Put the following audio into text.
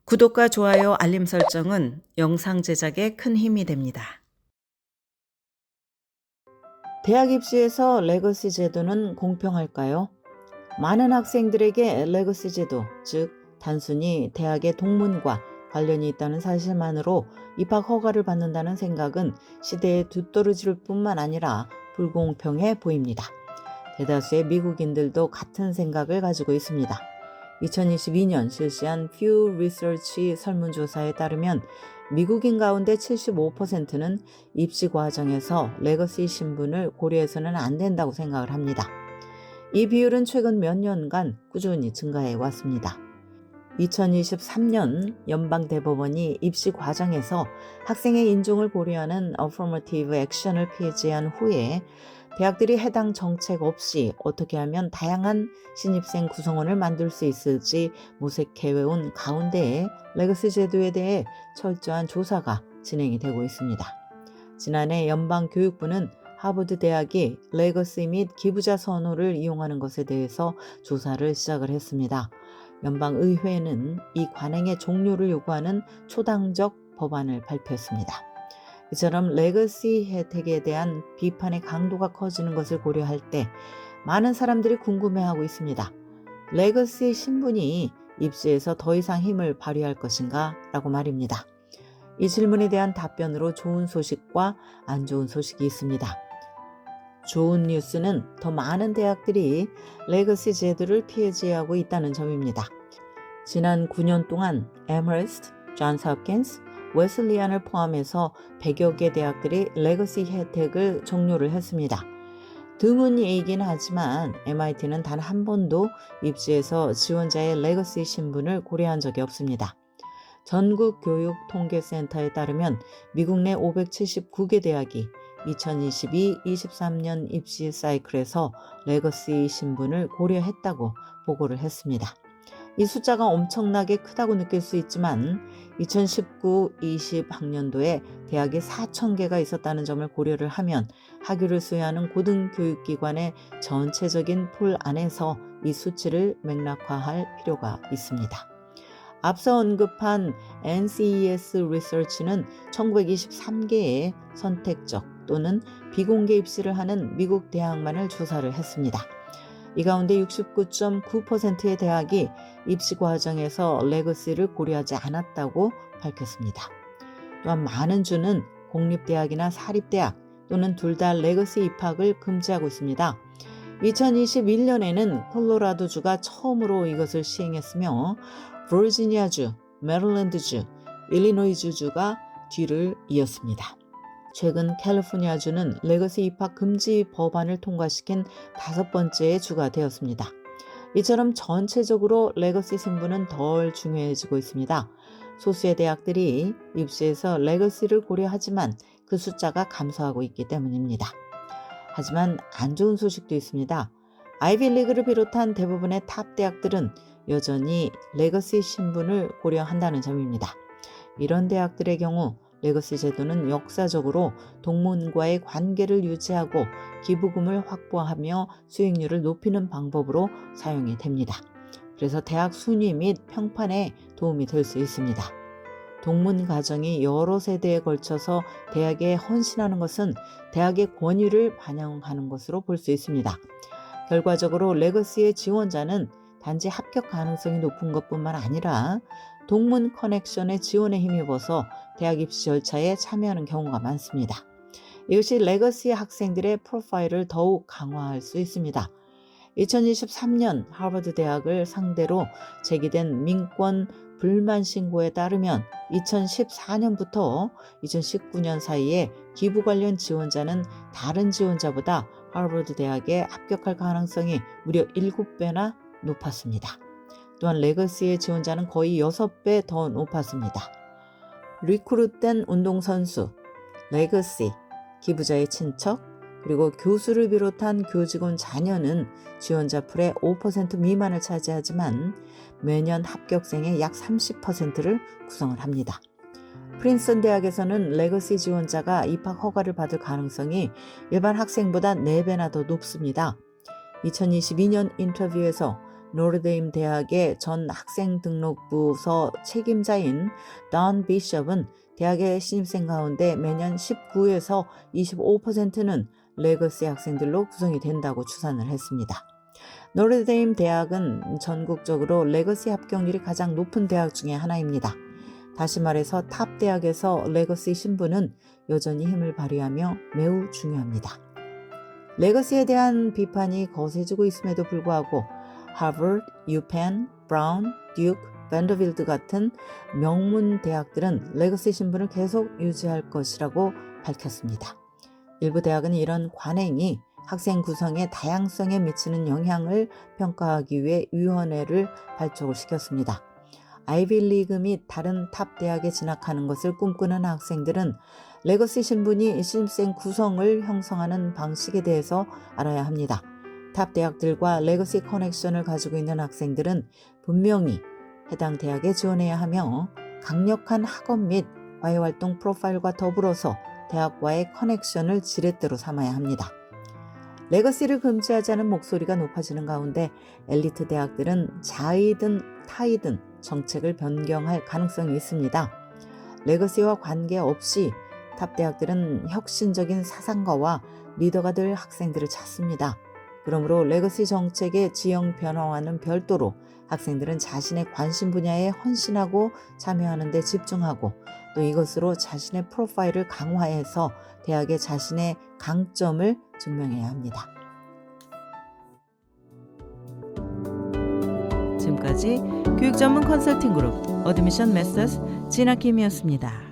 구독과 좋아요, 알림 설정은 영상 제작에 큰 힘이 됩니다. 대학 입시에서 레거시 제도는 공평할까요? 많은 학생들에게 레거시 제도, 즉 단순히 대학의 동문과 관련이 있다는 사실만으로 입학 허가를 받는다는 생각은 시대에 뒤떨어질 뿐만 아니라 불공평해 보입니다. 대다수의 미국인들도 같은 생각을 가지고 있습니다. 2022년 실시한 Pew Research 설문조사에 따르면 미국인 가운데 75%는 입시 과정에서 레거시 신분을 고려해서는 안 된다고 생각을 합니다. 이 비율은 최근 몇 년간 꾸준히 증가해 왔습니다. 2023년 연방대법원이 입시 과정에서 학생의 인종을 고려하는 Affirmative Action을 폐지한 후에 대학들이 해당 정책 없이 어떻게 하면 다양한 신입생 구성원을 만들 수 있을지 모색해온 가운데 레거시 제도에 대해 철저한 조사가 진행이 되고 있습니다. 지난해 연방교육부는 하버드 대학이 레거시 및 기부자 선호를 이용하는 것에 대해서 조사를 시작을 했습니다. 연방의회는 이 관행의 종료를 요구하는 초당적 법안을 발표했습니다. 이처럼 레거시 혜택에 대한 비판의 강도가 커지는 것을 고려할 때 많은 사람들이 궁금해하고 있습니다. 레거시 신분이 입시에서 더 이상 힘을 발휘할 것인가? 라고 말입니다. 이 질문에 대한 답변으로 좋은 소식과 안 좋은 소식이 있습니다. 좋은 뉴스는 더 많은 대학들이 레거시 제도를 폐지하고 있다는 점입니다. 지난 9년 동안 에머리스트, 존스 홉킨스, 웨슬리안을 포함해서 100여 개 대학들이 레거시 혜택을 종료를 했습니다. 드문 예이긴 하지만 MIT는 단 한 번도 입시에서 지원자의 레거시 신분을 고려한 적이 없습니다. 전국교육통계센터에 따르면 미국 내 579개 대학이 2022-23년 입시 사이클에서 레거시 신분을 고려했다고 보고를 했습니다. 이 숫자가 엄청나게 크다고 느낄 수 있지만 2019-20 학년도에 대학이 4,000개가 있었다는 점을 고려를 하면 학위를 수여하는 고등교육기관의 전체적인 풀 안에서 이 수치를 맥락화할 필요가 있습니다. 앞서 언급한 NCES 리서치는 1923개의 선택적 또는 비공개 입시를 하는 미국 대학만을 조사를 했습니다. 이 가운데 69.9%의 대학이 입시 과정에서 레거시를 고려하지 않았다고 밝혔습니다. 또한 많은 주는 공립대학이나 사립대학 또는 둘 다 레거시 입학을 금지하고 있습니다. 2021년에는 콜로라도주가 처음으로 이것을 시행했으며 버지니아주, 메릴랜드주, 일리노이주가 뒤를 이었습니다. 최근 캘리포니아주는 레거시 입학 금지 법안을 통과시킨 5번째 주가 되었습니다. 이처럼 전체적으로 레거시 신분은 덜 중요해지고 있습니다. 소수의 대학들이 입시에서 레거시를 고려하지만 그 숫자가 감소하고 있기 때문입니다. 하지만 안 좋은 소식도 있습니다. 아이비리그를 비롯한 대부분의 탑 대학들은 여전히 레거시 신분을 고려한다는 점입니다. 이런 대학들의 경우 레거시 제도는 역사적으로 동문과의 관계를 유지하고 기부금을 확보하며 수익률을 높이는 방법으로 사용이 됩니다. 그래서 대학 순위 및 평판에 도움이 될 수 있습니다. 동문 가정이 여러 세대에 걸쳐서 대학에 헌신하는 것은 대학의 권위를 반영하는 것으로 볼 수 있습니다. 결과적으로 레거시의 지원자는 단지 합격 가능성이 높은 것뿐만 아니라 동문 커넥션의 지원에 힘입어서 대학 입시 절차에 참여하는 경우가 많습니다. 이것이 레거시 학생들의 프로파일을 더욱 강화할 수 있습니다. 2023년 하버드 대학을 상대로 제기된 민권 불만 신고에 따르면 2014년부터 2019년 사이에 기부 관련 지원자는 다른 지원자보다 하버드 대학에 합격할 가능성이 무려 7배나 높았습니다. 또한 레거시의 지원자는 거의 6배 더 높았습니다. 리크루트된 운동선수, 레거시, 기부자의 친척, 그리고 교수를 비롯한 교직원 자녀는 지원자 풀의 5% 미만을 차지하지만 매년 합격생의 약 30%를 구성을 합니다. 프린스턴 대학에서는 레거시 지원자가 입학 허가를 받을 가능성이 일반 학생보다 4배나 더 높습니다. 2022년 인터뷰에서 노르데임 대학의 전 학생 등록부서 책임자인 던 비숍은 대학의 신입생 가운데 매년 19에서 25%는 레거시 학생들로 구성이 된다고 추산을 했습니다. 노르데임 대학은 전국적으로 레거시 합격률이 가장 높은 대학 중에 하나입니다. 다시 말해서 탑 대학에서 레거시 신분은 여전히 힘을 발휘하며 매우 중요합니다. 레거시에 대한 비판이 거세지고 있음에도 불구하고 하버드, 유펜, 브라운, 듀크, 밴더빌드 같은 명문 대학들은 레거시 신분을 계속 유지할 것이라고 밝혔습니다. 일부 대학은 이런 관행이 학생 구성의 다양성에 미치는 영향을 평가하기 위해 위원회를 발족을 시켰습니다. 아이비리그 및 다른 탑 대학에 진학하는 것을 꿈꾸는 학생들은 레거시 신분이 신입생 구성을 형성하는 방식에 대해서 알아야 합니다. 탑 대학들과 레거시 커넥션을 가지고 있는 학생들은 분명히 해당 대학에 지원해야 하며 강력한 학업 및 과외활동 프로파일과 더불어서 대학과의 커넥션을 지렛대로 삼아야 합니다. 레거시를 금지하자는 목소리가 높아지는 가운데 엘리트 대학들은 자이든 타이든 정책을 변경할 가능성이 있습니다. 레거시와 관계없이 탑 대학들은 혁신적인 사상가와 리더가 될 학생들을 찾습니다. 그러므로 레거시 정책의 지형 변화와는 별도로 학생들은 자신의 관심 분야에 헌신하고 참여하는 데 집중하고 또 이것으로 자신의 프로파일을 강화해서 대학에 자신의 강점을 증명해야 합니다. 지금까지 교육 전문 컨설팅 그룹 어드미션 메서스 진아킴이었습니다.